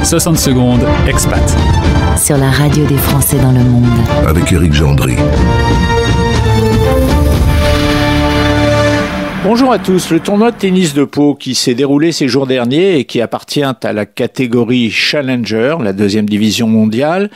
60 secondes, expat. Sur la radio des Français dans le monde. Avec Éric Gendry. Bonjour à tous. Le tournoi de tennis de Pau qui s'est déroulé ces jours derniers et qui appartient à la catégorie Challenger, la deuxième division mondiale,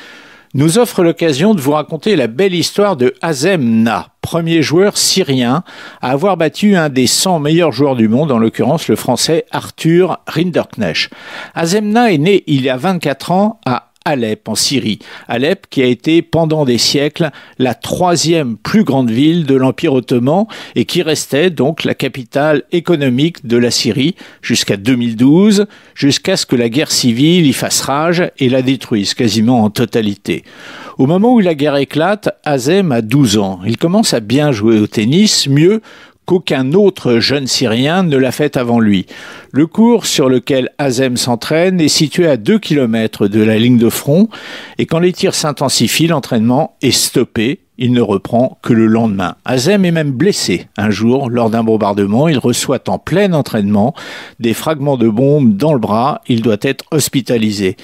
nous offre l'occasion de vous raconter la belle histoire de Azem Na, premier joueur syrien à avoir battu un des 100 meilleurs joueurs du monde, en l'occurrence le français Arthur Rinderknecht. Azem Na est né il y a 24 ans à Alep, en Syrie. Alep qui a été pendant des siècles la troisième plus grande ville de l'Empire ottoman et qui restait donc la capitale économique de la Syrie jusqu'à 2012, jusqu'à ce que la guerre civile y fasse rage et la détruise quasiment en totalité. Au moment où la guerre éclate, Azem a 12 ans. Il commence à bien jouer au tennis, mieux qu'aucun autre jeune Syrien ne l'a fait avant lui. Le court sur lequel Azem s'entraîne est situé à 2 km de la ligne de front et quand les tirs s'intensifient, l'entraînement est stoppé. Il ne reprend que le lendemain. Azem est même blessé. Un jour, lors d'un bombardement, il reçoit en plein entraînement des fragments de bombes dans le bras. Il doit être hospitalisé.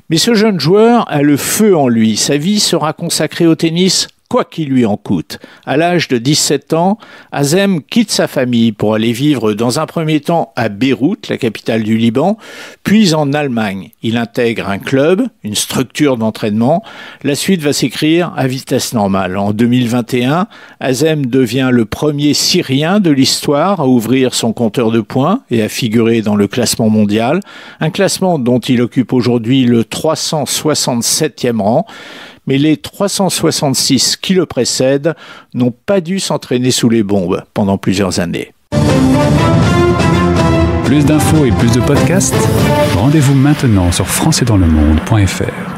Mais ce jeune joueur a le feu en lui. Sa vie sera consacrée au tennis, quoi qu'il lui en coûte. À l'âge de 17 ans, Azem quitte sa famille pour aller vivre dans un premier temps à Beyrouth, la capitale du Liban, puis en Allemagne. Il intègre un club, une structure d'entraînement. La suite va s'écrire à vitesse normale. En 2021, Azem devient le premier Syrien de l'histoire à ouvrir son compteur de points et à figurer dans le classement mondial. Un classement dont il occupe aujourd'hui le 367e rang. Mais les 366 qui le précèdent n'ont pas dû s'entraîner sous les bombes pendant plusieurs années. Plus d'infos et plus de podcasts, rendez-vous maintenant sur françaisdanslemonde.fr.